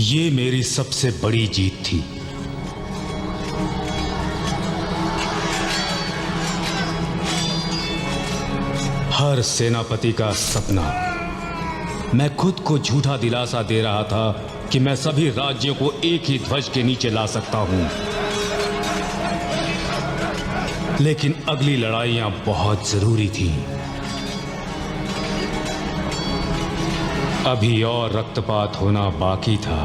ये मेरी सबसे बड़ी जीत थी। हर सेनापति का सपना। मैं खुद को झूठा दिलासा दे रहा था कि मैं सभी राज्यों को एक ही ध्वज के नीचे ला सकता हूं। लेकिन अगली लड़ाइयां बहुत जरूरी थीं। अभी और रक्तपात होना बाकी था।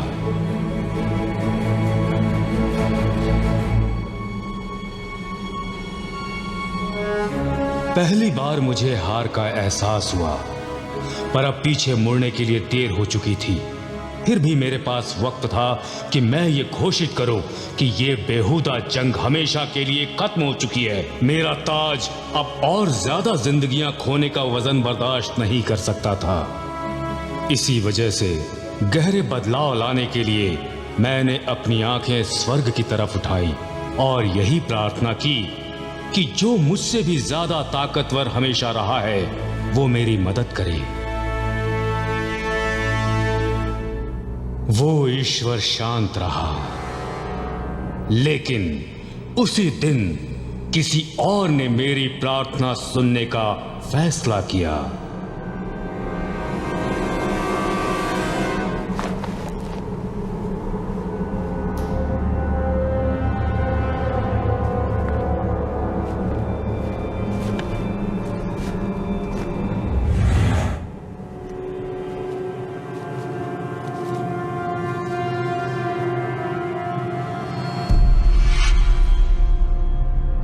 पहली बार मुझे हार का एहसास हुआ, पर अब पीछे मुड़ने के लिए देर हो चुकी थी। फिर भी मेरे पास वक्त था कि मैं ये घोषित करूं कि ये बेहुदा जंग हमेशा के लिए खत्म हो चुकी है। मेरा ताज अब और ज्यादा जिंदगियां खोने का वजन बर्दाश्त नहीं कर सकता था। इसी वजह से गहरे बदलाव लाने के लिए मैंने अपनी आंखें स्वर्ग की तरफ उठाई और यही प्रार्थना की कि जो मुझसे भी ज्यादा ताकतवर हमेशा रहा है वो मेरी मदद करे। वो ईश्वर शांत रहा, लेकिन उसी दिन किसी और ने मेरी प्रार्थना सुनने का फैसला किया।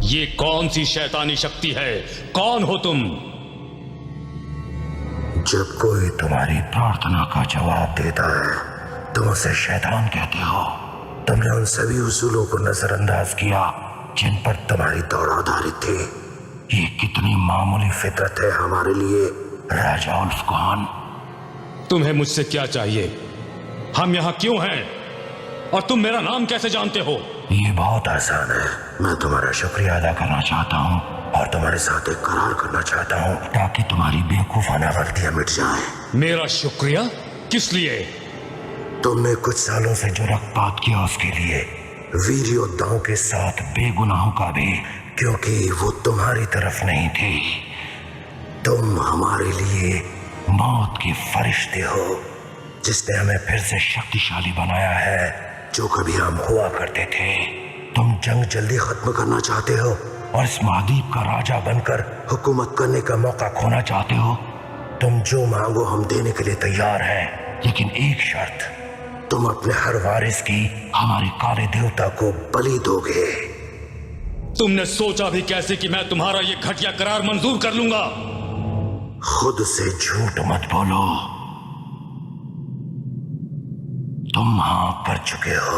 ये कौन सी शैतानी शक्ति है? कौन हो तुम? जब कोई तुम्हारी प्रार्थना का जवाब देता है तुम उसे शैतान कहते हो। तुमने उन सभी उसूलों को नजरअंदाज किया जिन पर तुम्हारी दौड़ आधारित थी। ये कितनी मामूली फितरत है हमारे लिए, राजा उल्फ खान। तुम्हें मुझसे क्या चाहिए? हम यहाँ क्यों हैं? और तुम मेरा नाम कैसे जानते हो? ये बहुत आसान है। मैं तुम्हारा शुक्रिया अदा करना चाहता हूँ और तुम्हारे साथ एक करार करना चाहता हूँ ताकि तुम्हारी बेवकूफाना गलतियां मिट जाएं। मेरा शुक्रिया? किस लिए? तुमने कुछ सालों से जो रक्तपात किया उसके लिए, वीर योद्धाओं के साथ बेगुनाहों का भी, क्योंकि वो तुम्हारी तरफ नहीं थे। तुम हमारे लिए मौत के फरिश्ते हो जिसने हमें फिर से शक्तिशाली बनाया है जो कभी हम हुआ करते थे। तुम जंग जल्दी खत्म करना चाहते हो और इस महाद्वीप का राजा बनकर हुकूमत करने का मौका खोना चाहते हो। तुम जो मांगो हम देने के लिए तैयार हैं, लेकिन एक शर्त, तुम अपने हर वारिस की हमारे काले देवता को बलि दोगे। तुमने सोचा भी कैसे कि मैं तुम्हारा ये घटिया करार मंजूर कर लूंगा? खुद से झूठ मत बोलो। तुम हाँ कर चुके हो।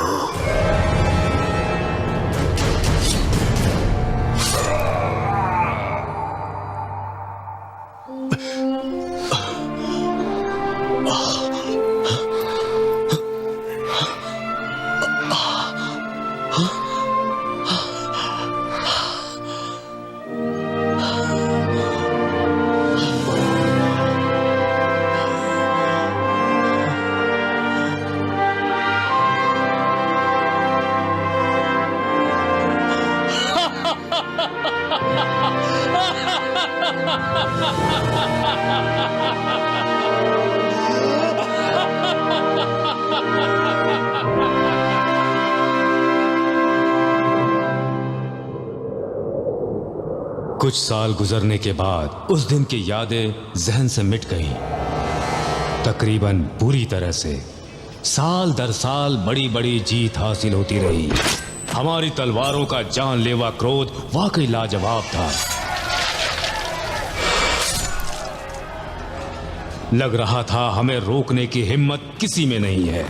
कुछ साल गुजरने के बाद उस दिन की यादें जहन से मिट गईं। तकरीबन पूरी तरह से साल दर साल बड़ी बड़ी जीत हासिल होती रही। हमारी तलवारों का जानलेवा क्रोध वाकई लाजवाब था। लग रहा था हमें रोकने की हिम्मत किसी में नहीं है।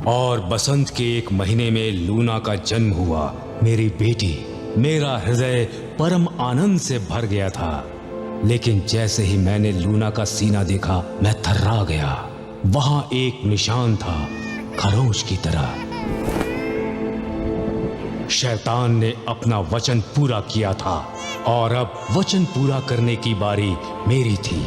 और बसंत के एक महीने में लूना का जन्म हुआ। मेरी बेटी। मेरा हृदय परम आनंद से भर गया था। लेकिन जैसे ही मैंने लूना का सीना देखा मैं थर्रा गया। वहां एक निशान था, खरोंच की तरह। शैतान ने अपना वचन पूरा किया था और अब वचन पूरा करने की बारी मेरी थी।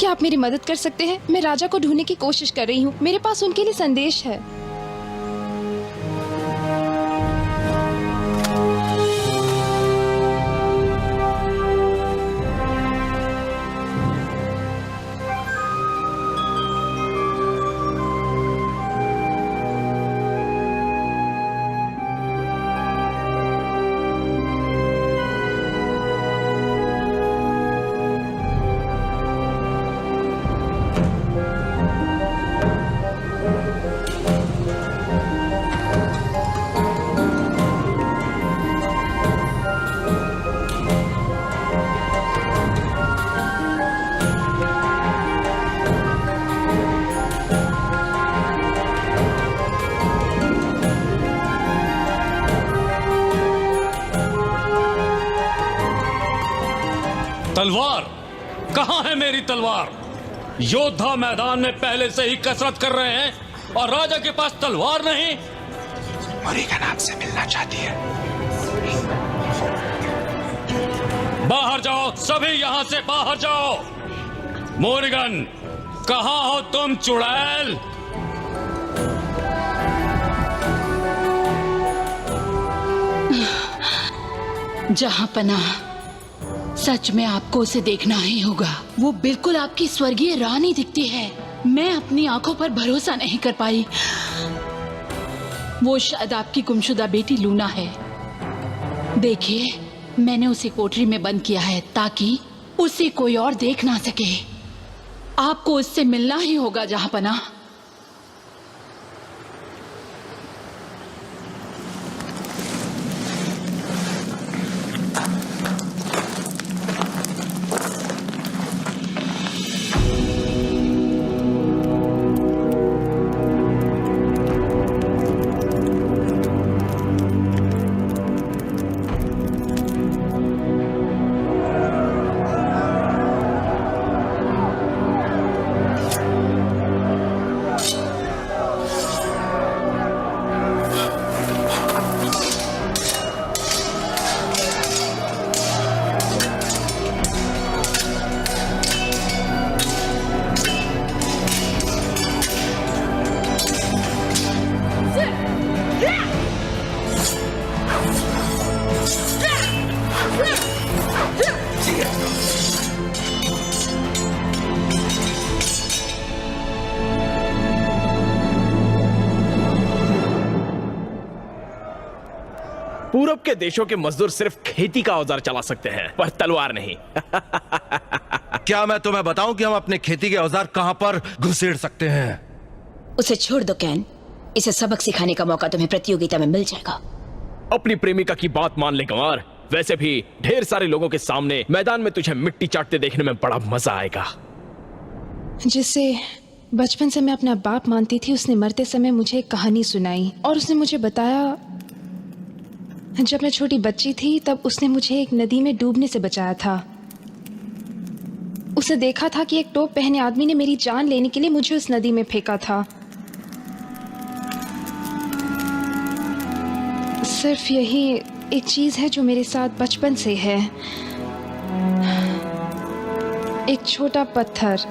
क्या आप मेरी मदद कर सकते हैं? मैं राजा को ढूंढने की कोशिश कर रही हूँ। मेरे पास उनके लिए संदेश है। तलवार कहाँ है? मेरी तलवार। योद्धा मैदान में पहले से ही कसरत कर रहे हैं और राजा के पास तलवार नहीं। मोरिगन आपसे मिलना चाहती है। बाहर जाओ, सभी यहां से बाहर जाओ। मोरिगन, कहाँ हो तुम चुड़ैल? जहां पनाह, सच में आपको उसे देखना ही होगा। वो बिल्कुल आपकी स्वर्गीय रानी दिखती है। मैं अपनी आंखों पर भरोसा नहीं कर पाई। वो शायद आपकी गुमशुदा बेटी लूना है। देखिए, मैंने उसे कोठरी में बंद किया है ताकि उसे कोई और देख ना सके। आपको उससे मिलना ही होगा जहां पनाह। पूरब के देशों के मजदूर सिर्फ खेती का औजार चला सकते हैं, पर तलवार नहीं। क्या मैं तुम्हें बताऊं कि हम अपने खेती के औजार कहां पर घुसेड़ सकते हैं? उसे छोड़ दो कैन। इसे सबक सिखाने का मौका तुम्हें प्रतियोगिता में मिल जाएगा। अपनी प्रेमिका की बात मान ले गंवार। वैसे भी ढेर सारे लोगों के सामने मैदान में तुझे मिट्टी चाटते देखने में बड़ा मजा आएगा। जिसे बचपन से मैं अपना बाप मानती थी, उसने मरते समय मुझे एक कहानी सुनाई और उसने मुझे बताया, जब मैं छोटी बच्ची थी तब उसने मुझे एक नदी में डूबने से बचाया था। उसे देखा था कि एक टोप पहने आदमी ने मेरी जान लेने के लिए मुझे उस नदी में फेंका था। सिर्फ यही एक चीज है जो मेरे साथ बचपन से है, एक छोटा पत्थर।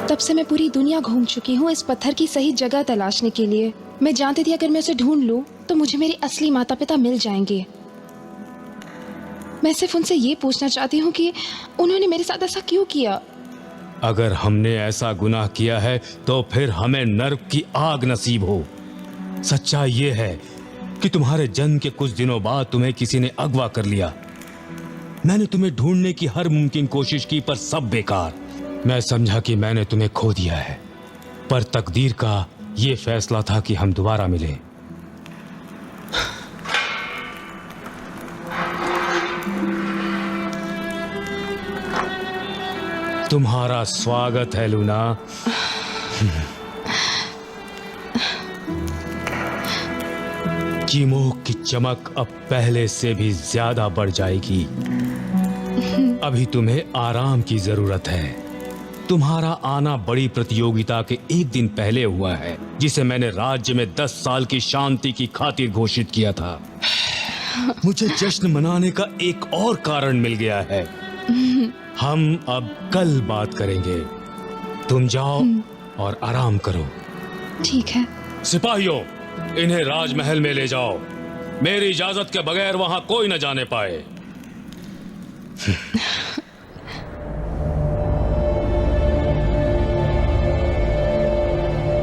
तब से मैं पूरी दुनिया घूम चुकी हूँ इस पत्थर की सही जगह तलाशने के लिए। मैं जानती थी अगर मैं उसे ढूंढ लूं तो मुझे मेरे असली माता पिता मिल जाएंगे। मैं सिर्फ उनसे ये पूछना चाहती हूँ कि उन्होंने मेरे साथ ऐसा क्यों किया। अगर हमने ऐसा गुनाह किया है तो फिर हमें नर्क की आग नसीब हो। सच्चाई ये है कि तुम्हारे जन्म के कुछ दिनों बाद तुम्हें किसी ने अगवा कर लिया। मैंने तुम्हें ढूंढने की हर मुमकिन कोशिश की, पर सब बेकार। मैं समझा कि मैंने तुम्हें खो दिया है, पर तकदीर का ये फैसला था कि हम दोबारा मिले। तुम्हारा स्वागत है लूना। कीमोक की चमक अब पहले से भी ज्यादा बढ़ जाएगी। अभी तुम्हें आराम की जरूरत है। तुम्हारा आना बड़ी प्रतियोगिता के एक दिन पहले हुआ है, जिसे मैंने राज्य में 10 साल की शांति की खातिर घोषित किया था। मुझे जश्न मनाने का एक और कारण मिल गया है। हम अब कल बात करेंगे। तुम जाओ और आराम करो। ठीक है। सिपाहियों, इन्हें राजमहल में ले जाओ। मेरी इजाजत के बगैर वहां कोई न जाने पाए।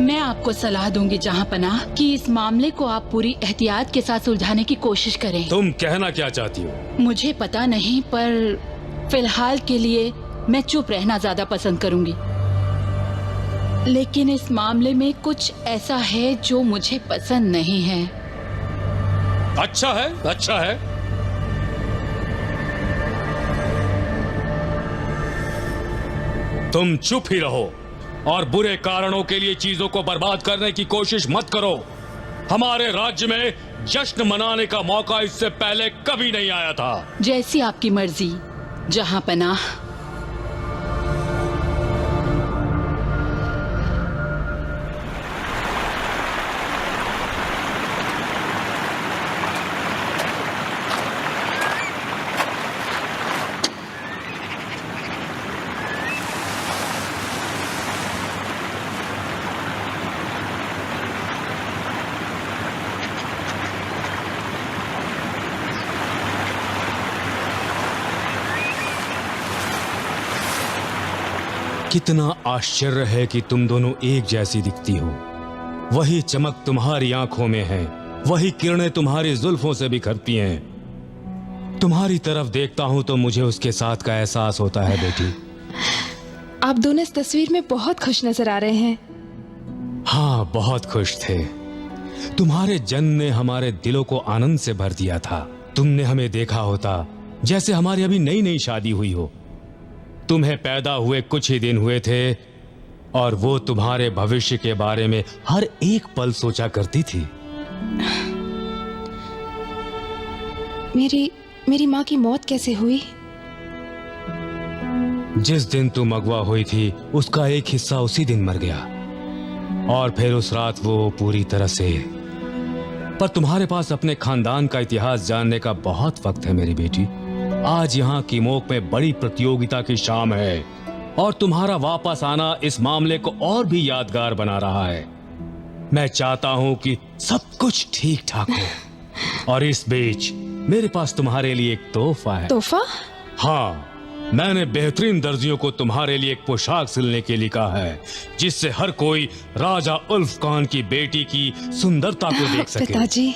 मैं आपको सलाह दूंगी जहां पनाह कि इस मामले को आप पूरी एहतियात के साथ सुलझाने की कोशिश करें। तुम कहना क्या चाहती हो? मुझे पता नहीं, पर फिलहाल के लिए मैं चुप रहना ज्यादा पसंद करूंगी। लेकिन इस मामले में कुछ ऐसा है जो मुझे पसंद नहीं है। अच्छा है, अच्छा है। तुम चुप ही रहो और बुरे कारणों के लिए चीजों को बर्बाद करने की कोशिश मत करो। हमारे राज्य में जश्न मनाने का मौका इससे पहले कभी नहीं आया था। जैसी आपकी मर्जी जहां पनाह। कितना आश्चर्य है कि तुम दोनों एक जैसी दिखती हो। वही चमक तुम्हारी आंखों में है, वही किरणें तुम्हारी जुल्फों से बिखरती हैं। तुम्हारी तरफ देखता हूं तो मुझे उसके साथ का एहसास होता है बेटी। आप दोनों इस तस्वीर में बहुत खुश नजर आ रहे हैं। हाँ, बहुत खुश थे। तुम्हारे जन्म ने हमारे दिलों को आनंद से भर दिया था। तुमने हमें देखा होता जैसे हमारी अभी नई नई शादी हुई हो। तुम्हें पैदा हुए कुछ ही दिन हुए थे और वो तुम्हारे भविष्य के बारे में हर एक पल सोचा करती थी। मेरी माँ की मौत कैसे हुई? जिस दिन तुम अगवा हुई थी उसका एक हिस्सा उसी दिन मर गया और फिर उस रात वो पूरी तरह से। पर तुम्हारे पास अपने खानदान का इतिहास जानने का बहुत वक्त है मेरी बेटी। आज यहाँ कीमोक में बड़ी प्रतियोगिता की शाम है और तुम्हारा वापस आना इस मामले को और भी यादगार बना रहा है। मैं चाहता हूँ कि सब कुछ ठीक ठाक हो और इस बीच मेरे पास तुम्हारे लिए एक तोहफा है। तोहफा? हाँ, मैंने बेहतरीन दर्जियों को तुम्हारे लिए एक पोशाक सिलने के लिए कहा है, जिससे हर कोई राजा उल्फ खान की बेटी की सुंदरता को देख सके। पिताजी,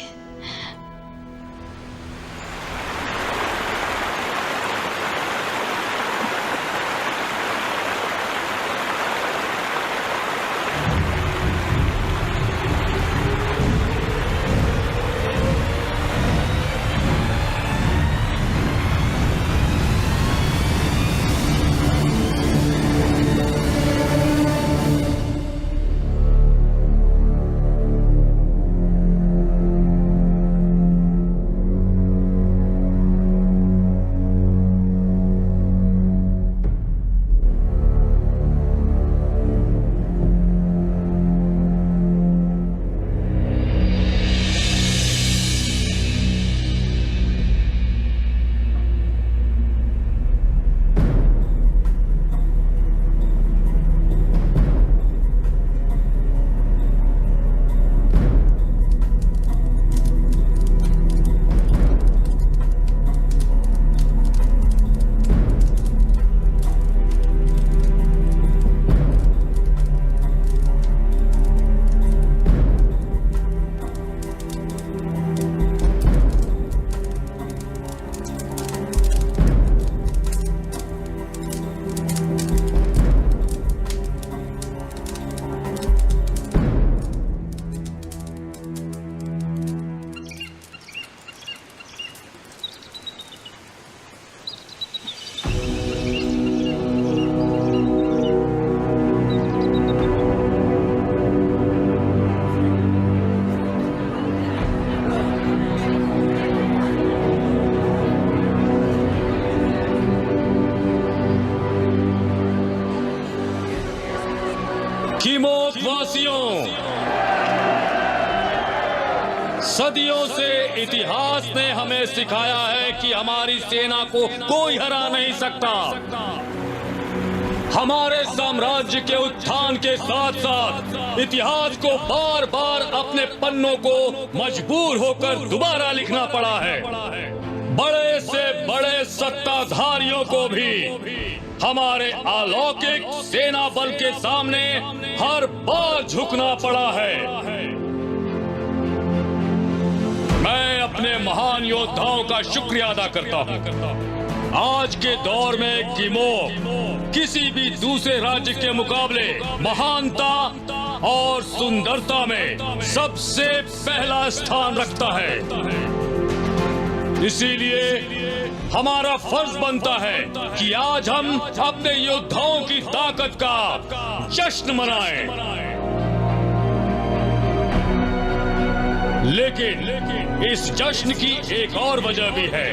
वासियों, सदियों से इतिहास ने हमें सिखाया है कि हमारी सेना को कोई हरा नहीं सकता। हमारे साम्राज्य के उत्थान के साथ साथ इतिहास को बार बार अपने पन्नों को मजबूर होकर दोबारा लिखना पड़ा है। बड़े से बड़े सत्ताधारियों को भी हमारे अलौकिक सेना बल के सामने हर बार झुकना पड़ा है। मैं अपने महान योद्धाओं का शुक्रिया अदा करता हूँ। आज के दौर में किमो किसी भी दूसरे राज्य के मुकाबले महानता और सुंदरता में सबसे पहला स्थान रखता है। इसीलिए हमारा फर्ज बनता है कि आज हम अपने योद्धाओं की ताकत का जश्न मनाएं। लेकिन इस जश्न की एक और वजह भी है,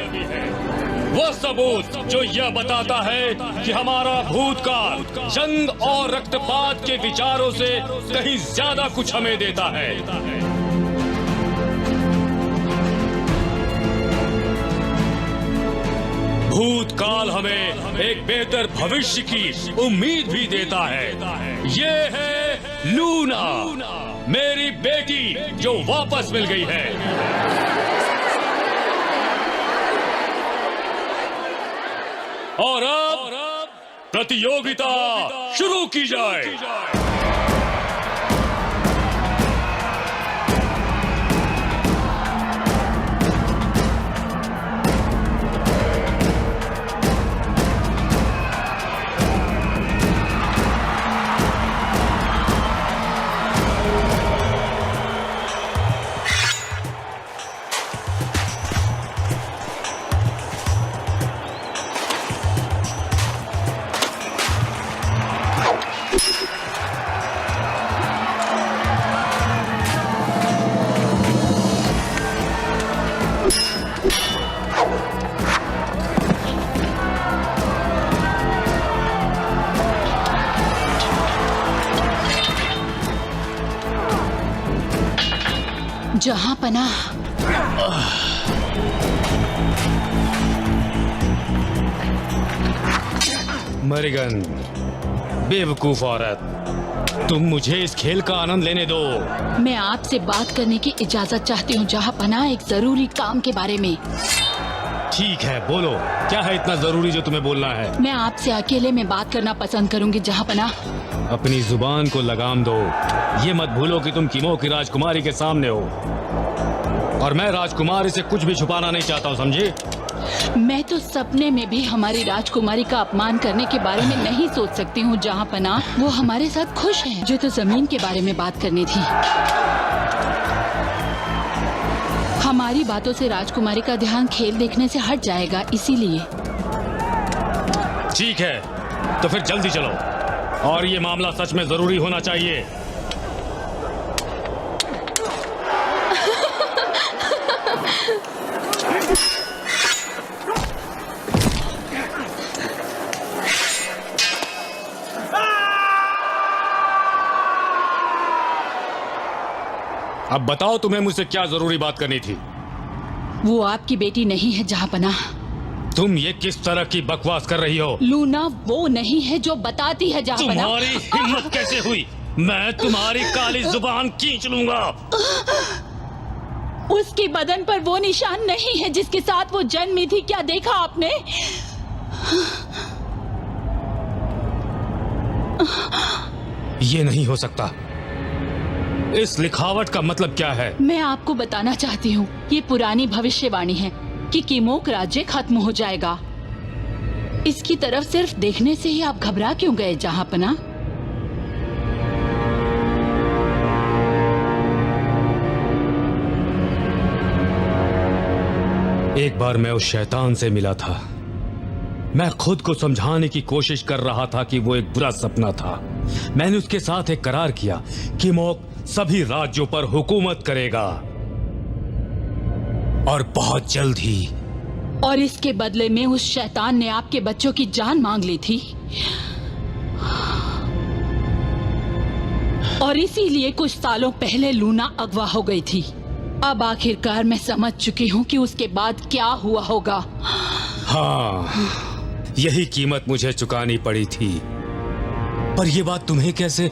वह सबूत जो यह बताता है कि हमारा भूतकाल जंग और रक्तपात के विचारों से कहीं ज्यादा कुछ हमें देता है। भूतकाल हमें एक बेहतर भविष्य की उम्मीद भी देता है। ये है लूना, मेरी बेटी जो वापस मिल गई है। और अब प्रतियोगिता शुरू की जाए। जहां पना मरिगन, बेवकूफ औरत, तुम मुझे इस खेल का आनंद लेने दो। मैं आपसे बात करने की इजाजत चाहती हूँ जहां पना, एक जरूरी काम के बारे में। ठीक है, बोलो, क्या है इतना जरूरी जो तुम्हें बोलना है? मैं आपसे अकेले में बात करना पसंद करूंगी जहां पना। अपनी जुबान को लगाम दो। ये मत भूलो कि तुम किमो की राजकुमारी के सामने हो और मैं राजकुमारी से कुछ भी छुपाना नहीं चाहता हूँ, समझे? मैं तो सपने में भी हमारी राजकुमारी का अपमान करने के बारे में नहीं सोच सकती हूँ जहाँ पना। वो हमारे साथ खुश हैं। जो तो जमीन के बारे में बात करनी थी। हमारी बातों से राजकुमारी का ध्यान खेल देखने से हट जाएगा, इसीलिए। ठीक है, तो फिर जल्दी चलो, और ये मामला सच में जरूरी होना चाहिए। अब बताओ, तुम्हें मुझसे क्या जरूरी बात करनी थी? वो आपकी बेटी नहीं है जहाँ पना। तुम ये किस तरह की बकवास कर रही हो? लूना वो नहीं है जो बताती है जहाँ पना। तुम्हारी हिम्मत कैसे हुई? मैं तुम्हारी काली जुबान खींच लूंगा। उसके बदन पर वो निशान नहीं है जिसके साथ वो जन्मी थी। क्या देखा आपने? ये नहीं हो सकता। इस लिखावट का मतलब क्या है? मैं आपको बताना चाहती हूँ, ये पुरानी भविष्यवाणी है कि किमोक राज्य खत्म हो जाएगा। इसकी तरफ सिर्फ देखने से ही आप घबरा क्यों गए जहाँ पना? एक बार मैं उस शैतान से मिला था। मैं खुद को समझाने की कोशिश कर रहा था कि वो एक बुरा सपना था। मैंने उसके साथ एक करार किया कि मोक सभी राज्यों पर हुकूमत करेगा, और बहुत जल्द ही। और इसके बदले में उस शैतान ने आपके बच्चों की जान मांग ली थी। और इसीलिए कुछ सालों पहले लूना अगवा हो गई थी। अब आखिरकार मैं समझ चुकी हूँ कि उसके बाद क्या हुआ होगा। हाँ, यही कीमत मुझे चुकानी पड़ी थी। पर यह बात तुम्हें कैसे?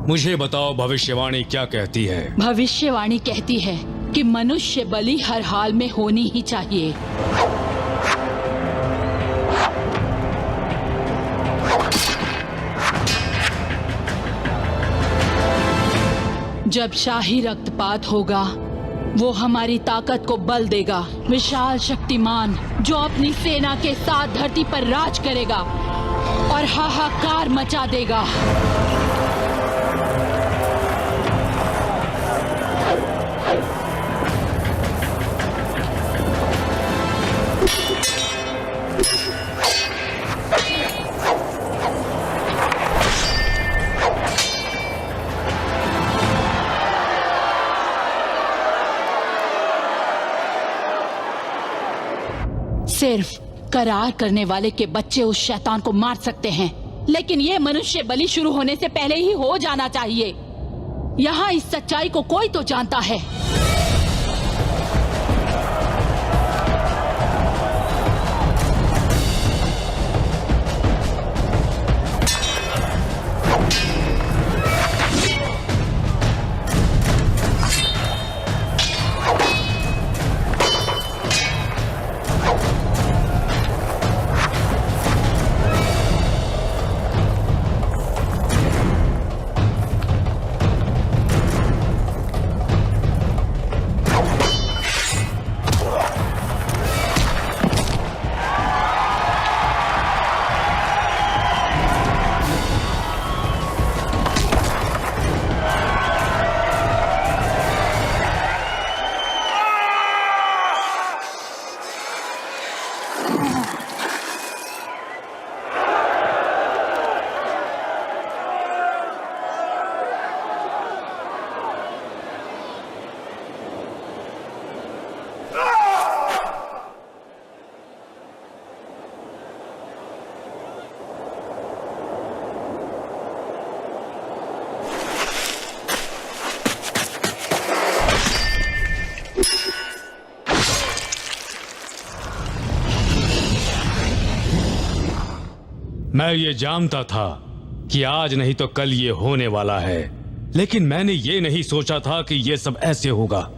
मुझे बताओ, भविष्यवाणी क्या कहती है? भविष्यवाणी कहती है कि मनुष्य बलि हर हाल में होनी ही चाहिए। जब शाही रक्तपात होगा, वो हमारी ताकत को बल देगा। विशाल शक्तिमान जो अपनी सेना के साथ धरती पर राज करेगा और हाहाकार मचा देगा। सिर्फ करार करने वाले के बच्चे उस शैतान को मार सकते हैं, लेकिन ये मनुष्य बलि शुरू होने से पहले ही हो जाना चाहिए। यहाँ इस सच्चाई को कोई तो जानता है। मैं ये जानता था कि आज नहीं तो कल ये होने वाला है, लेकिन मैंने ये नहीं सोचा था कि ये सब ऐसे होगा।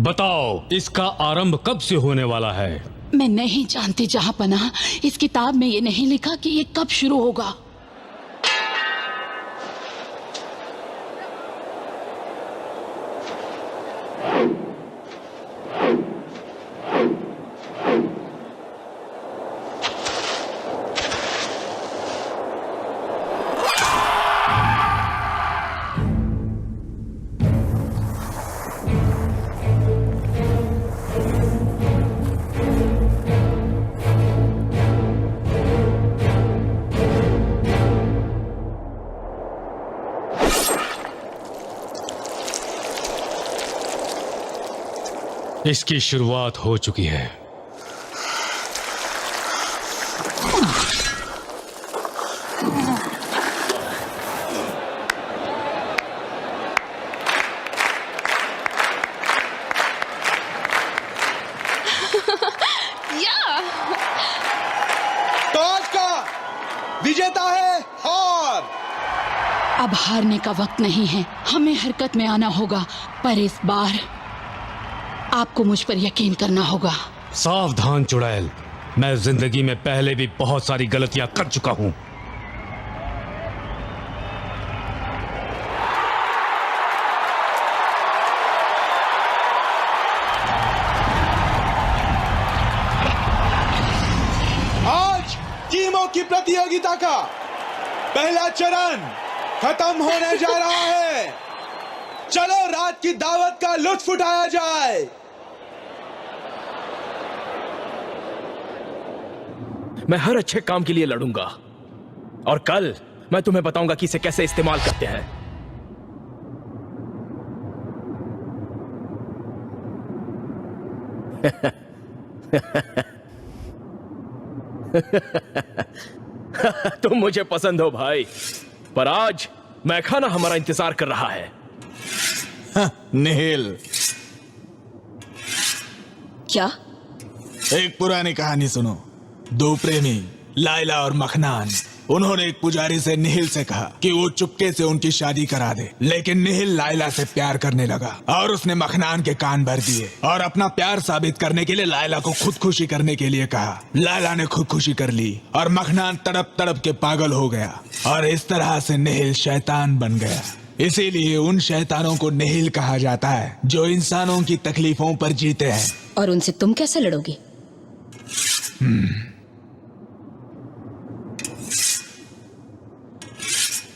बताओ, इसका आरंभ कब से होने वाला है? मैं नहीं जानती जहांपनाह, इस किताब में ये नहीं लिखा कि ये कब शुरू होगा। इसकी शुरुआत हो चुकी है। टॉस का विजेता है हार। अब हारने का वक्त नहीं है, हमें हरकत में आना होगा। पर इस बार आपको मुझ पर यकीन करना होगा। सावधान चुड़ैल, मैं जिंदगी में पहले भी बहुत सारी गलतियां कर चुका हूं। आज टीमों की प्रतियोगिता का पहला चरण खत्म होने जा रहा है। चलो रात की दावत का लुत्फ उठाया जाए। मैं हर अच्छे काम के लिए लड़ूंगा और कल मैं तुम्हें बताऊंगा कि इसे कैसे इस्तेमाल करते हैं। तुम मुझे पसंद हो भाई, पर आज मैखाना हमारा इंतजार कर रहा है। निहिल, क्या? एक पुरानी कहानी सुनो। दो प्रेमी लाइला और मखनान, उन्होंने एक पुजारी से निहिल से कहा कि वो चुपके से उनकी शादी करा दे, लेकिन निहिल लाइला से प्यार करने लगा और उसने मखनान के कान भर दिए और अपना प्यार साबित करने के लिए लाइला को खुदकुशी करने के लिए कहा। लाइला ने खुदकुशी कर ली और मखनान तड़प तड़प के पागल हो गया और इस तरह से निहिल शैतान बन गया। इसीलिए उन शैतानों को निहिल कहा जाता है जो इंसानों की तकलीफों पर जीते हैं। और उनसे तुम कैसे लड़ोगे?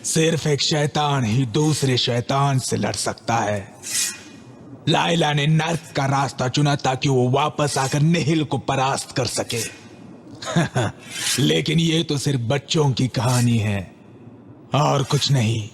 सिर्फ एक शैतान ही दूसरे शैतान से लड़ सकता है। लाइला ने नर्क का रास्ता चुना ताकि वो वापस आकर निहिल को परास्त कर सके। लेकिन ये तो सिर्फ बच्चों की कहानी है और कुछ नहीं।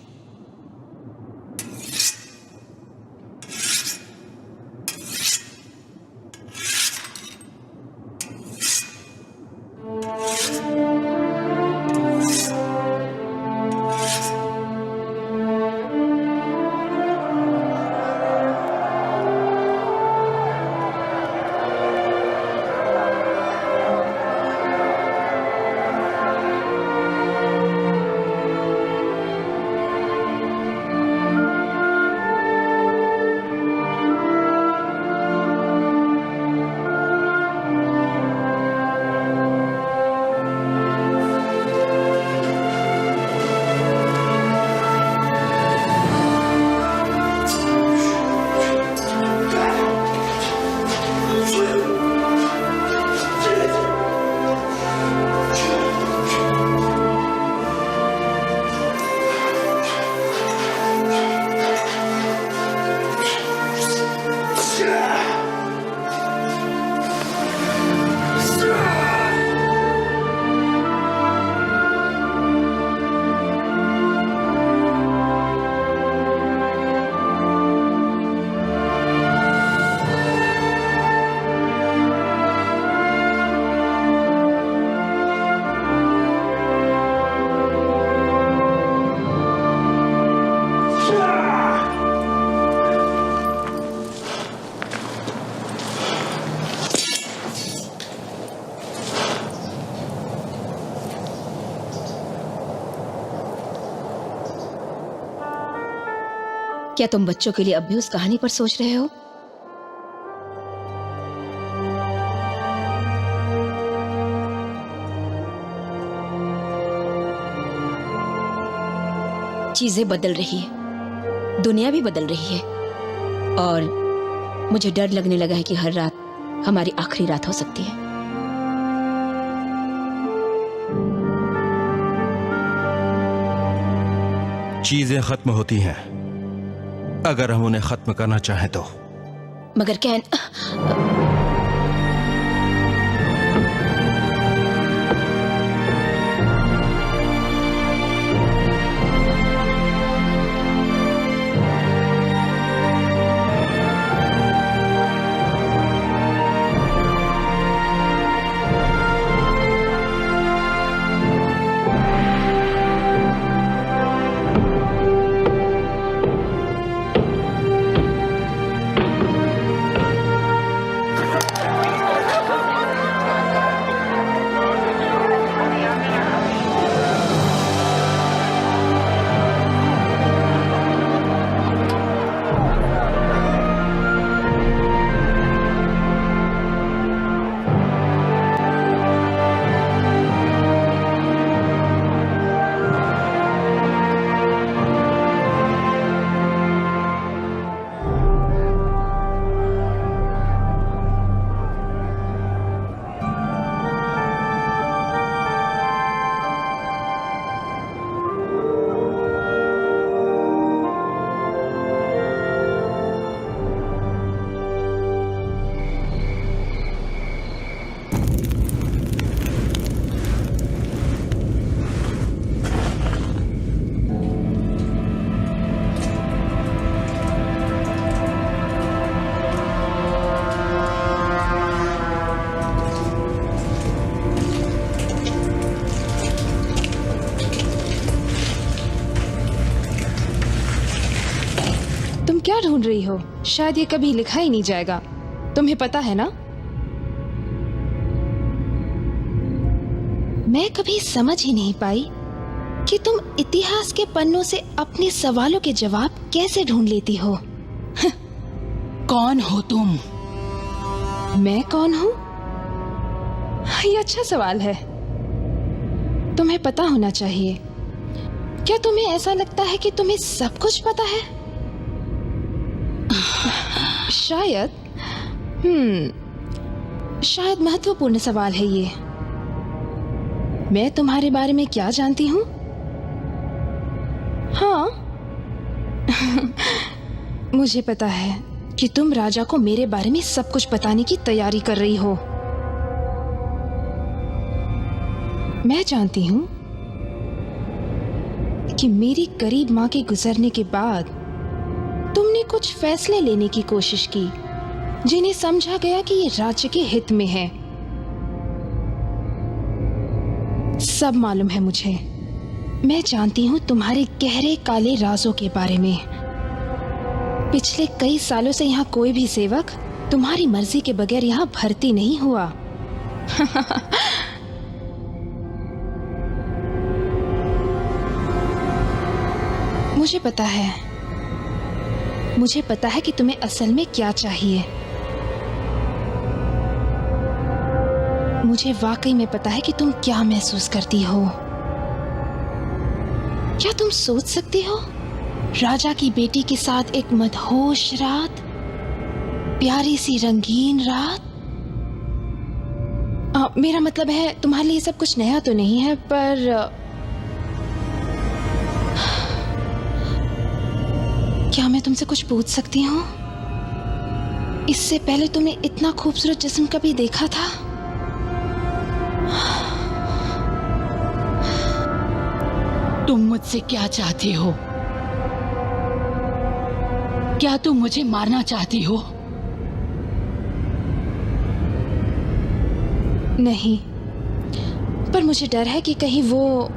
क्या तुम बच्चों के लिए अब भी उस कहानी पर सोच रहे हो? चीजें बदल रही है, दुनिया भी बदल रही है, और मुझे डर लगने लगा है कि हर रात हमारी आखिरी रात हो सकती है। चीजें खत्म होती हैं अगर हम उन्हें खत्म करना चाहें तो। मगर कैन, क्या ढूंढ रही हो? शायद ये कभी लिखा ही नहीं जाएगा। तुम्हें पता है ना, मैं कभी समझ ही नहीं पाई कि तुम इतिहास के पन्नों से अपने सवालों के जवाब कैसे ढूंढ लेती हो। कौन हो तुम? मैं कौन हूँ? ये अच्छा सवाल है। तुम्हें पता होना चाहिए। क्या तुम्हें ऐसा लगता है कि तुम्हें सब कुछ पता है? शायद शायद महत्वपूर्ण सवाल है ये। मैं तुम्हारे बारे में क्या जानती हूँ? हाँ मुझे पता है कि तुम राजा को मेरे बारे में सब कुछ बताने की तैयारी कर रही हो। मैं जानती हूँ कि मेरी करीब माँ के गुजरने के बाद तुमने कुछ फैसले लेने की कोशिश की जिन्हें समझा गया कि ये राज्य के हित में है। सब मालूम है मुझे। मैं जानती हूँ तुम्हारे गहरे काले राजों के बारे में। पिछले कई सालों से यहाँ कोई भी सेवक तुम्हारी मर्जी के बगैर यहाँ भर्ती नहीं हुआ। मुझे पता है। मुझे पता है कि तुम्हें असल में क्या चाहिए। मुझे वाकई में पता है कि तुम क्या महसूस करती हो। क्या तुम सोच सकती हो राजा की बेटी के साथ एक मदहोश रात, प्यारी सी रंगीन रात? मेरा मतलब है तुम्हारे लिए सब कुछ नया तो नहीं है, पर क्या मैं तुमसे कुछ पूछ सकती हूँ? इससे पहले तुमने इतना खूबसूरत जिस्म कभी देखा था? तुम मुझसे क्या चाहती हो? क्या तुम मुझे मारना चाहती हो? नहीं, पर मुझे डर है कि कहीं वो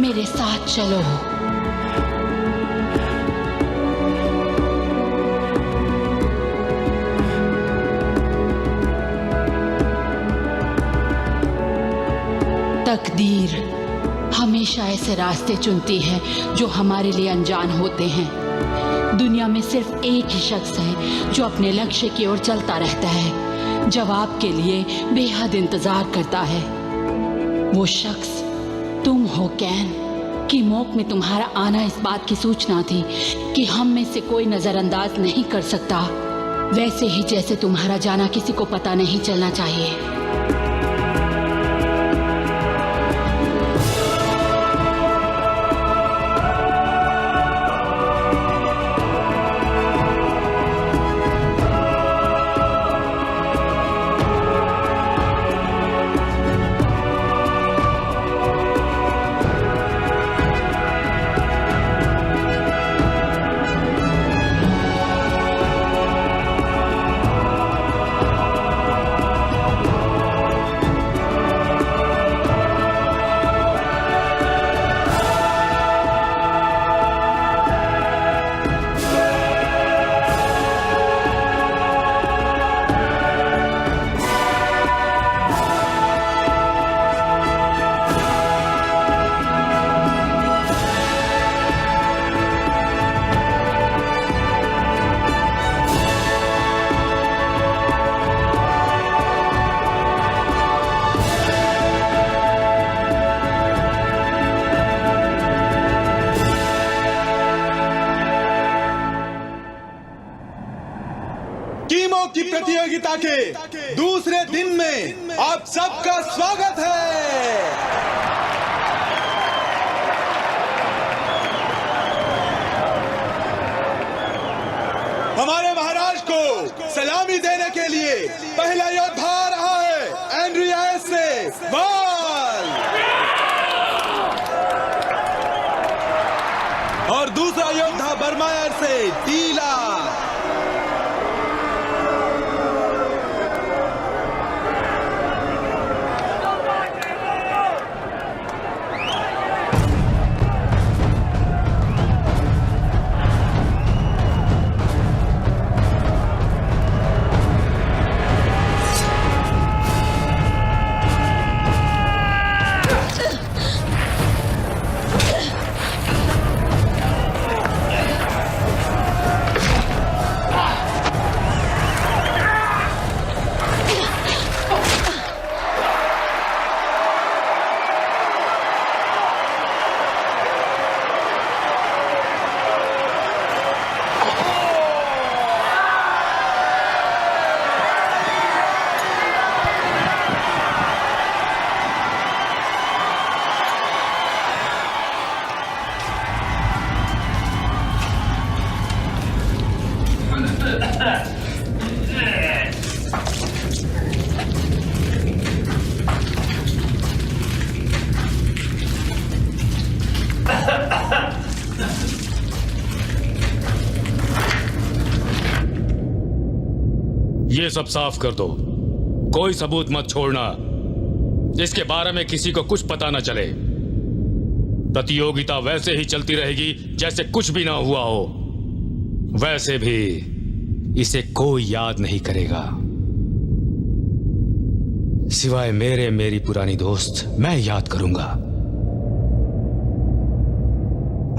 मेरे साथ चलो। तकदीर हमेशा ऐसे रास्ते चुनती है जो हमारे लिए अनजान होते हैं। दुनिया में सिर्फ एक ही शख्स है जो अपने लक्ष्य की ओर चलता रहता है, जवाब के लिए बेहद इंतजार करता है। वो शख्स तुम हो कैन। कि मौक में तुम्हारा आना इस बात की सूचना थी कि हम में से कोई नजरअंदाज नहीं कर सकता, वैसे ही जैसे तुम्हारा जाना किसी को पता नहीं चलना चाहिए। कीमो की प्रतियोगिता के दूसरे दिन में आप सबका स्वागत है। हमारे महाराज को सलामी देने के लिए पहला योद्धा आ रहा है एंड्रिया से वाल, और दूसरा योद्धा बर्मायर से टीला। ये सब साफ कर दो, कोई सबूत मत छोड़ना जिसके बारे में किसी को कुछ पता न चले। प्रतियोगिता वैसे ही चलती रहेगी जैसे कुछ भी ना हुआ हो। वैसे भी इसे कोई याद नहीं करेगा सिवाय मेरी पुरानी दोस्त। मैं याद करूंगा।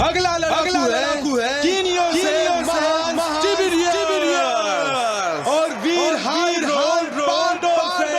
अगला लड़ाकू है कीनियो से महान टिबिरियस और वीर हाइड्रोन पांडो से।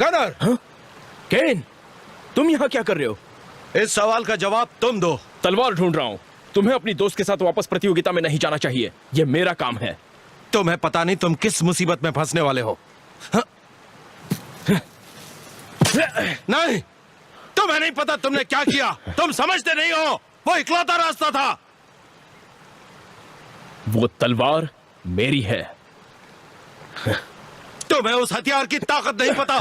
गनर, हाँ? केन, तुम यहाँ क्या कर रहे हो? इस सवाल का जवाब तुम दो। तलवार ढूंढ रहा हूँ। तुम्हें अपनी दोस्त के साथ वापस प्रतियोगिता में नहीं जाना चाहिए, ये मेरा काम है। तुम्हें पता नहीं तुम किस मुसीबत में फंसने वाले हो। हाँ? नहीं, तुम्हें नहीं पता तुमने क्या किया। तुम समझते नहीं हो, वो इकलौता रास्ता था। वो तलवार मेरी है। तुम्हें उस हथियार की ताकत नहीं पता।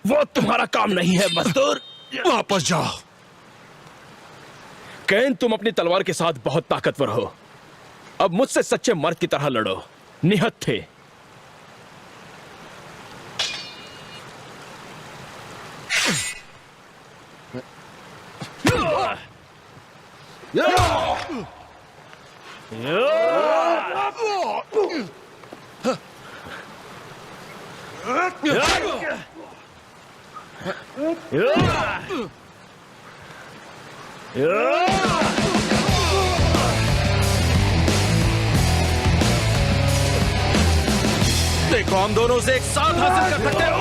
वो तुम्हारा काम नहीं है मजदूर। वापस जाओ। कैन, तुम अपनी तलवार के साथ बहुत ताकतवर हो। अब मुझसे सच्चे मर्द की तरह लड़ो। निहत थे। देखो, हम दोनों से एक साथ हासिल कर सकते हैं।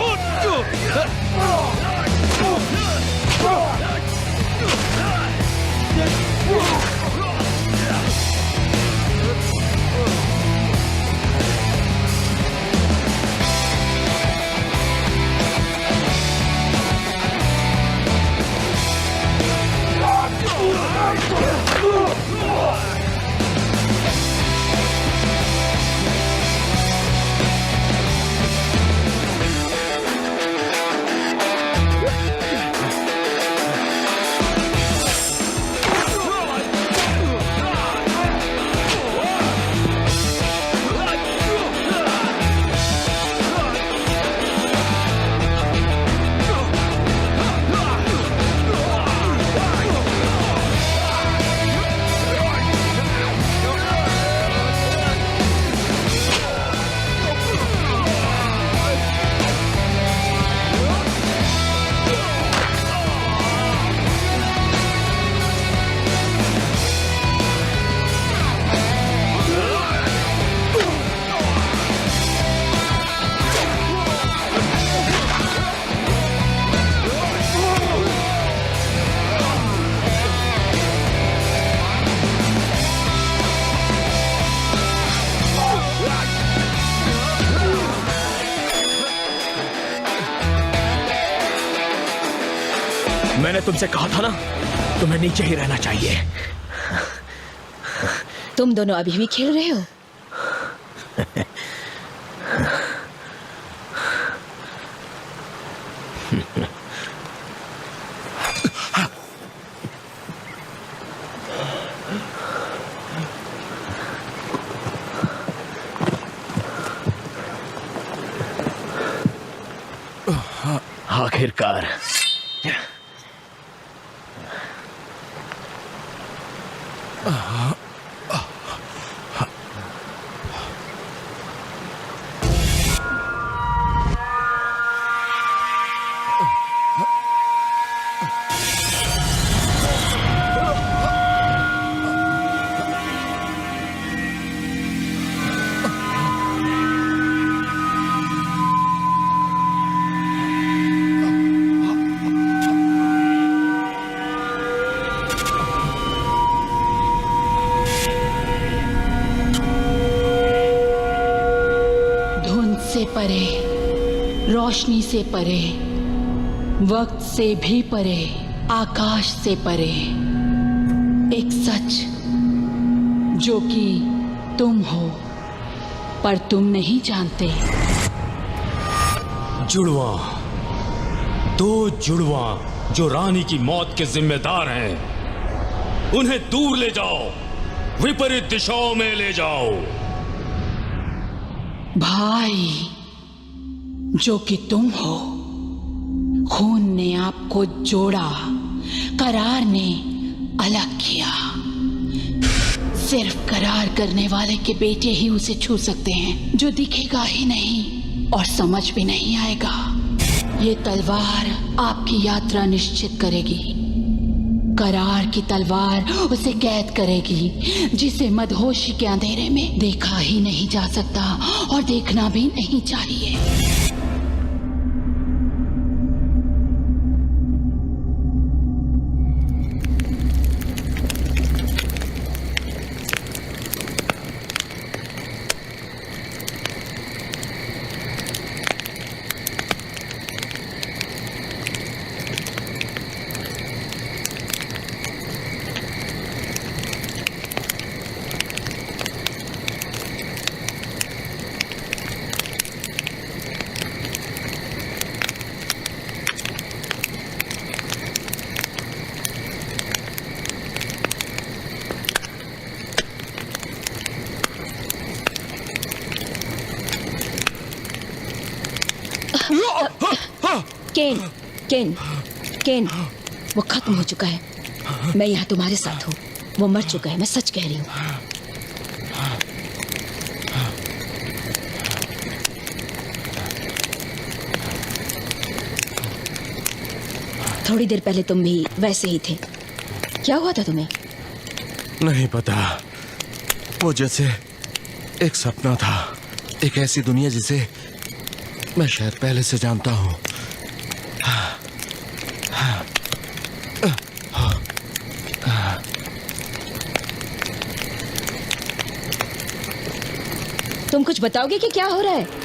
मैंने तुमसे कहा था ना, तुम्हें नीचे ही रहना चाहिए। तुम दोनों अभी भी खेल रहे हो? आखिरकार परे, रोशनी से परे, वक्त से भी परे, आकाश से परे, एक सच जो कि तुम हो पर तुम नहीं जानते। जुड़वा, दो जुड़वा जो रानी की मौत के जिम्मेदार हैं, उन्हें दूर ले जाओ, विपरीत दिशाओं में ले जाओ। भाई जो कि तुम हो, खून ने आपको जोड़ा, करार ने अलग किया। सिर्फ करार करने वाले के बेटे ही उसे छू सकते हैं, जो दिखेगा ही नहीं और समझ भी नहीं आएगा। ये तलवार आपकी यात्रा निश्चित करेगी। करार की तलवार उसे कैद करेगी, जिसे मदहोशी के अंधेरे में देखा ही नहीं जा सकता और देखना भी नहीं चाहिए। केन, केन, केन, वो खत्म हो चुका है। मैं यहाँ तुम्हारे साथ हूँ। वो मर चुका है, मैं सच कह रही हूँ। थोड़ी देर पहले तुम भी वैसे ही थे। क्या हुआ था तुम्हें? नहीं पता, वो जैसे एक सपना था, एक ऐसी दुनिया जिसे मैं शायद पहले से जानता हूँ। तुम कुछ बताओगे कि क्या हो रहा है?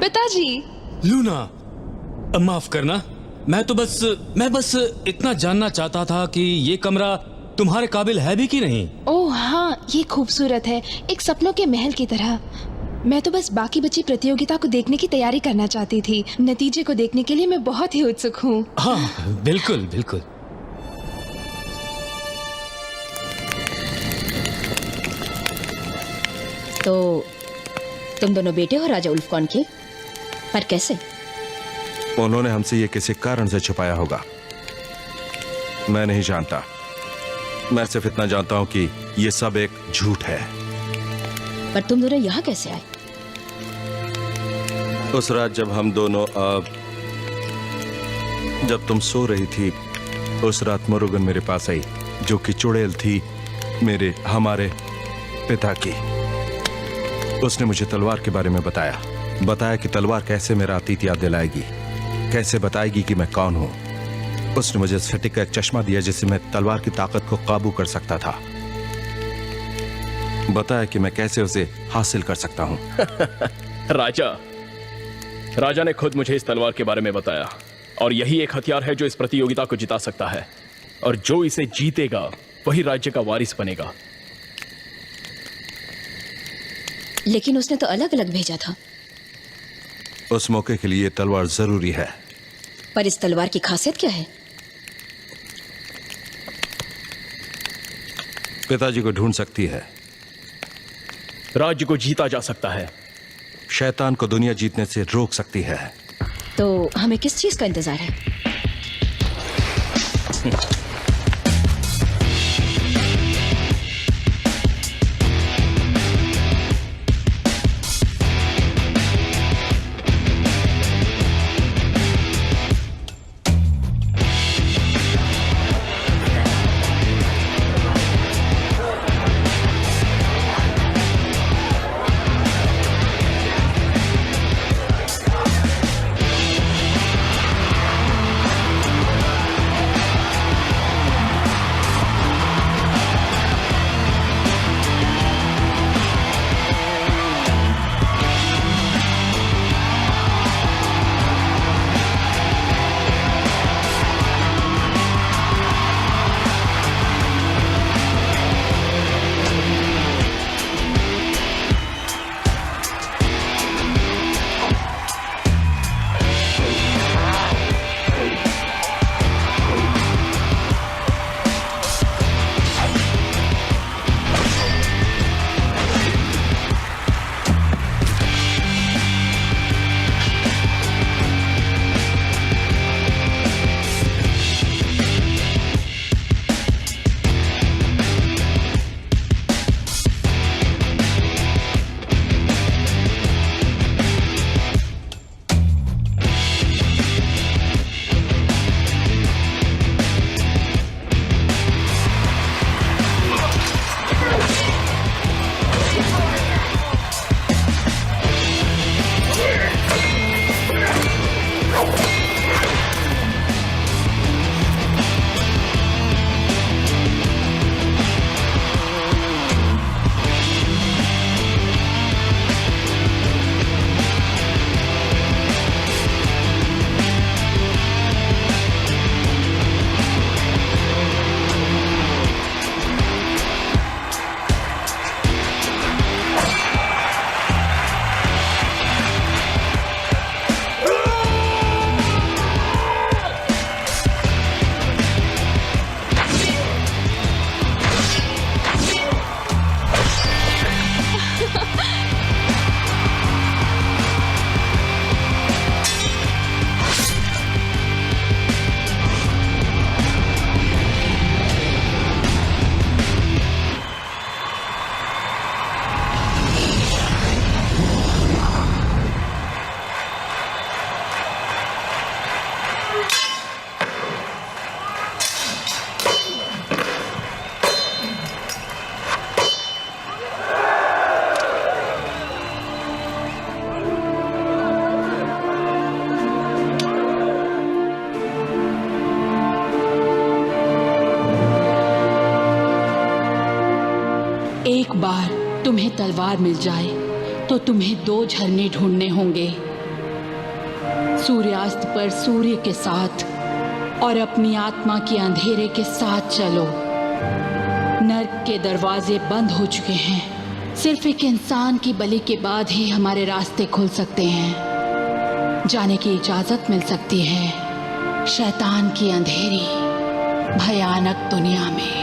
पिताजी। लूना, माफ करना, मैं बस इतना जानना चाहता था कि ये कमरा तुम्हारे काबिल है भी कि नहीं। ओह हाँ, ये खूबसूरत है, एक सपनों के महल की तरह। मैं तो बस बाकी बची प्रतियोगिता को देखने की तैयारी करना चाहती थी। नतीजे को देखने के लिए मैं बहुत ही उत्सुक हूँ। हाँ बिल्कुल बिल्कुल। तो तुम दोनों बेटे हो राजा उल्फकॉन के, पर कैसे? उन्होंने हमसे ये किसी कारण से छुपाया होगा। मैं नहीं जानता। मैं सिर्फ इतना जानता हूं कि ये सब एक झूठ है। पर तुम दोनों यहाँ कैसे आए? उस रात जब हम दोनों जब तुम सो रही थी, उस रात मुरुगन मेरे पास आई, जो कि चुड़ैल थी हमारे पिता की। उसने मुझे तलवार के बारे में बताया कि तलवार कैसे मेरा अतीत याद दिलाएगी, कैसे बताएगी कि मैं कौन हूं। उसने मुझे स्फटिक का एक चश्मा दिया जिससे मैं तलवार की ताकत को काबू कर सकता था। बताया कि मैं कैसे उसे हासिल कर सकता हूं। राजा ने खुद मुझे इस तलवार के बारे में बताया, और यही एक हथियार है जो इस प्रतियोगिता को जिता सकता है, और जो इसे जीतेगा वही राज्य का वारिस बनेगा। लेकिन उसने तो अलग अलग भेजा था। उस मौके के लिए तलवार जरूरी है। पर इस तलवार की खासियत क्या है? पिताजी को ढूंढ सकती है, राज्य को जीता जा सकता है। शैतान को दुनिया जीतने से रोक सकती है। तो हमें किस चीज का इंतजार है? एक बार तुम्हें तलवार मिल जाए तो तुम्हें 2 झरने ढूंढने होंगे, सूर्यास्त पर सूर्य के साथ और अपनी आत्मा के अंधेरे के साथ चलो। नर्क के दरवाजे बंद हो चुके हैं, सिर्फ एक इंसान की बलि के बाद ही हमारे रास्ते खुल सकते हैं। जाने की इजाजत मिल सकती है शैतान की अंधेरी भयानक दुनिया में।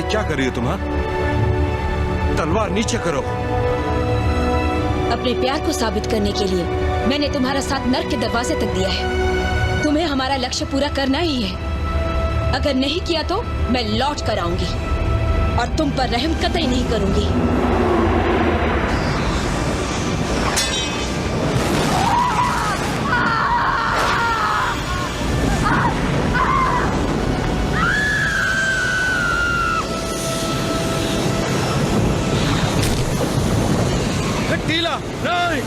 क्या कर रही हो तुम? तलवार नीचे करो। अपने प्यार को साबित करने के लिए मैंने तुम्हारा साथ नर्क के दरवाजे तक दिया है। तुम्हें हमारा लक्ष्य पूरा करना ही है। अगर नहीं किया तो मैं लौट कर आऊंगी और तुम पर रहम कतई नहीं करूंगी। टीला नहीं।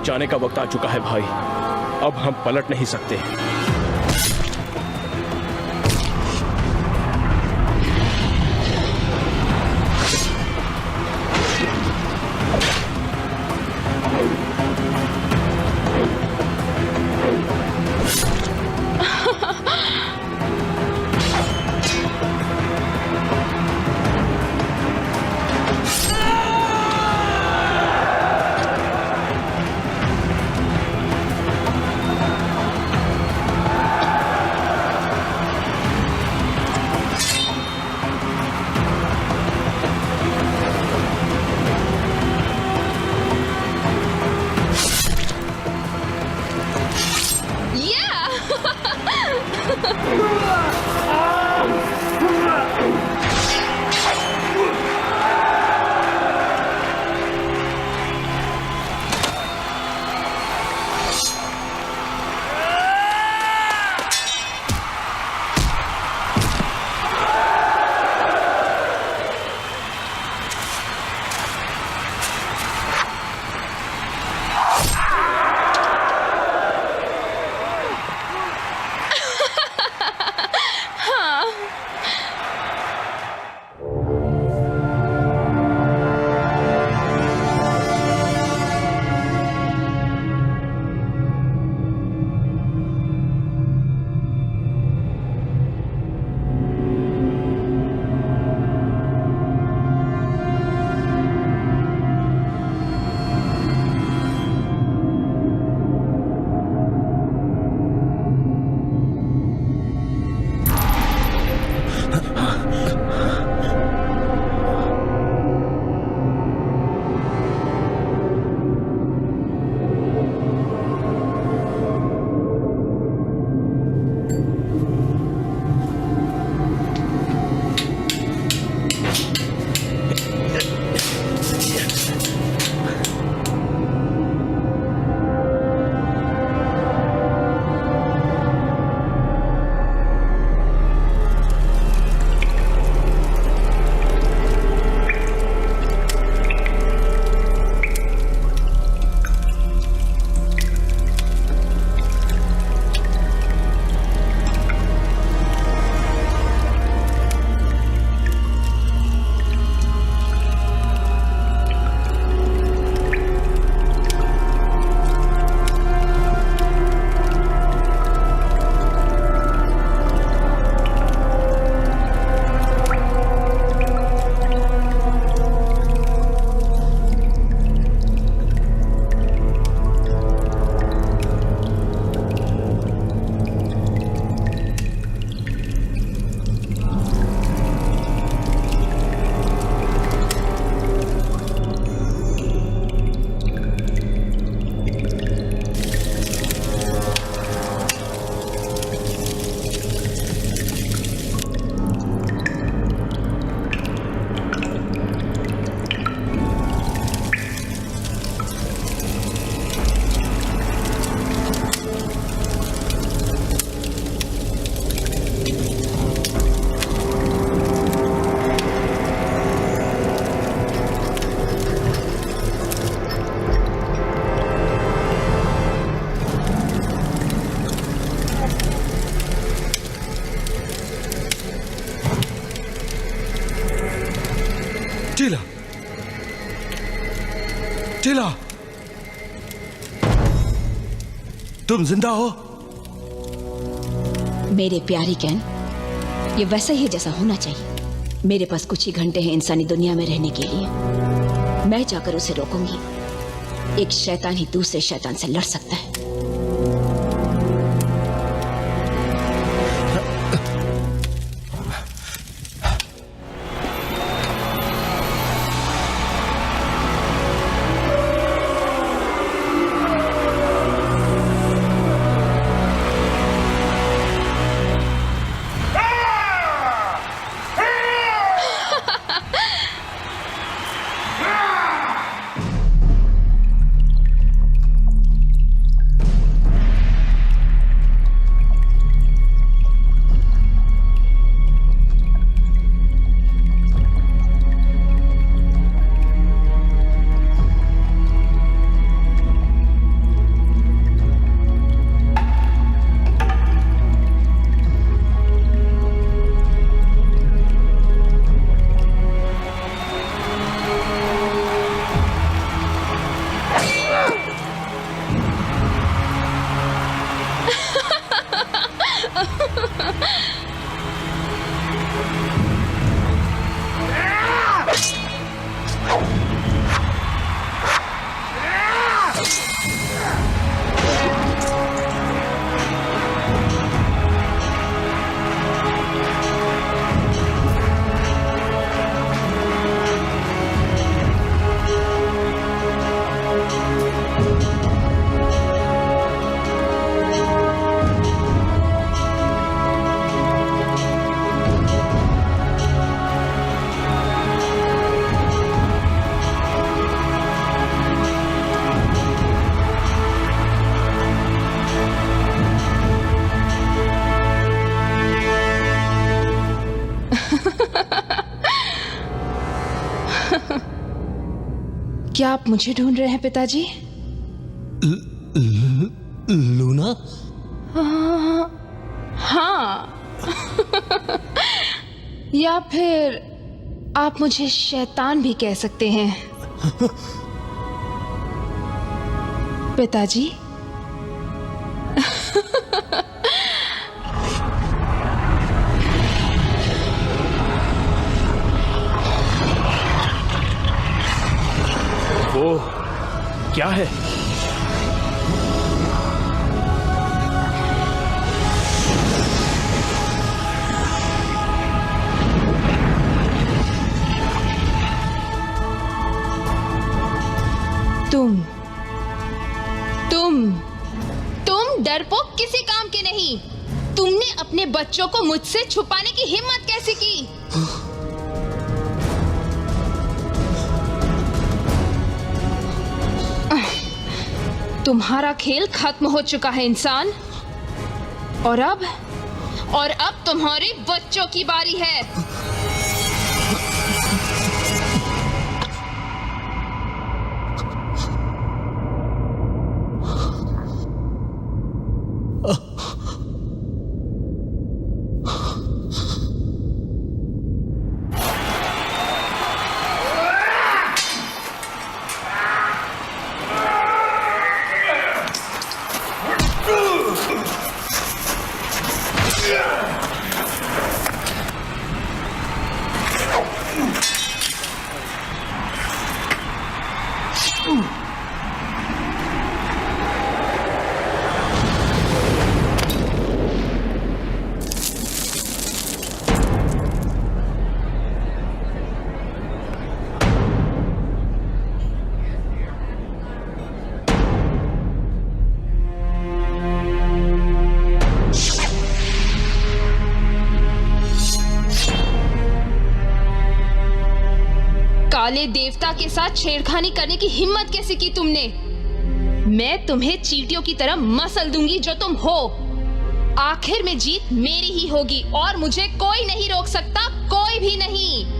जाने का वक्त आ चुका है भाई। अब हम पलट नहीं सकते। चिल्ला। तुम जिंदा हो? मेरे प्यारी कैन, ये वैसा ही है जैसा होना चाहिए। मेरे पास कुछ ही घंटे हैं इंसानी दुनिया में रहने के लिए। मैं जाकर उसे रोकूंगी। एक शैतान ही दूसरे शैतान से लड़ सकता है। क्या आप मुझे ढूंढ रहे हैं पिताजी? लूना? हाँ। या फिर आप मुझे शैतान भी कह सकते हैं पिताजी। वो क्या है? तुम डरपोक किसी काम के नहीं। तुमने अपने बच्चों को मुझसे छुपाने की हिम्मत कैसे की? तुम्हारा खेल खत्म हो चुका है इंसान, और अब तुम्हारे बच्चों की बारी है। काले देवता के साथ छेड़खानी करने की हिम्मत कैसे की तुमने? मैं तुम्हें चींटियों की तरह मसल दूंगी जो तुम हो। आखिर में जीत मेरी ही होगी और मुझे कोई नहीं रोक सकता, कोई भी नहीं।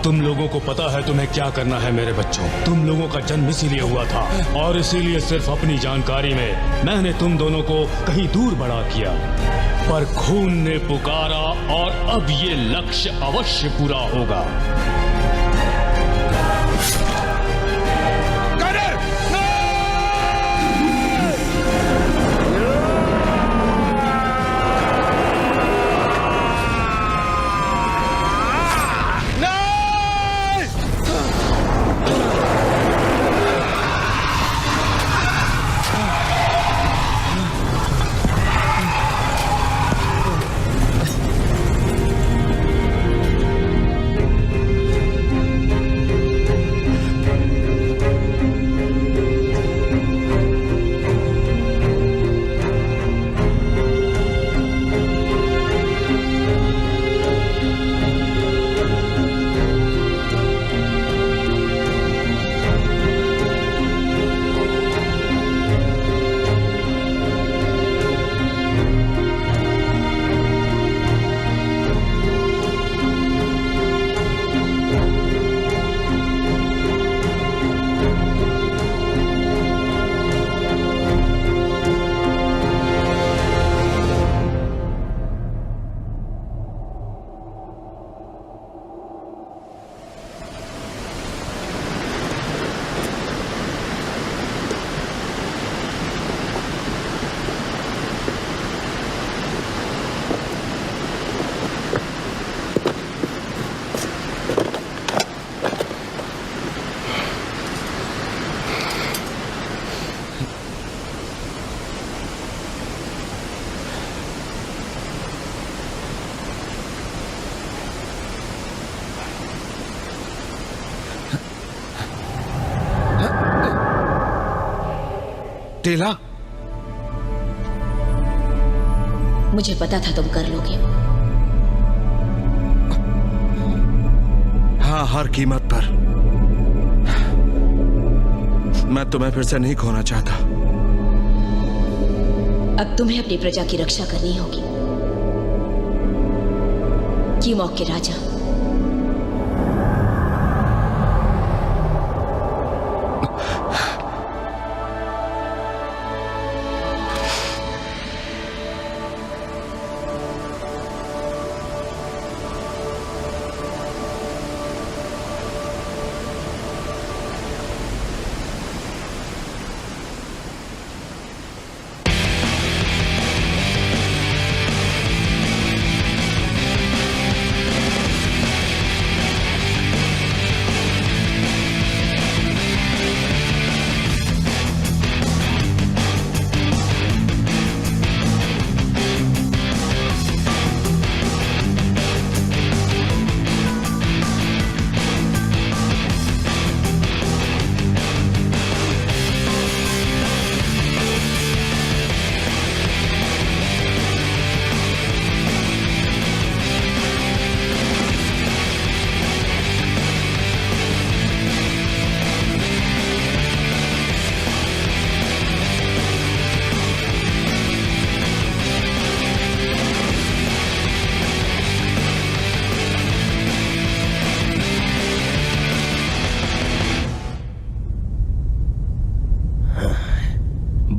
तुम लोगों को पता है तुम्हें क्या करना है मेरे बच्चों। तुम लोगों का जन्म इसीलिए हुआ था और इसीलिए सिर्फ अपनी जानकारी में मैंने तुम दोनों को कहीं दूर बड़ा किया, पर खून ने पुकारा और अब ये लक्ष्य अवश्य पूरा होगा। टेला, मुझे पता था तुम कर लोगे। हाँ, हर कीमत पर। मैं तुम्हें फिर से नहीं खोना चाहता। अब तुम्हें अपनी प्रजा की रक्षा करनी होगी। कीमोक के राजा,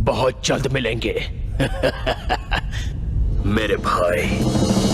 बहुत जल्द मिलेंगे। मेरे भाई।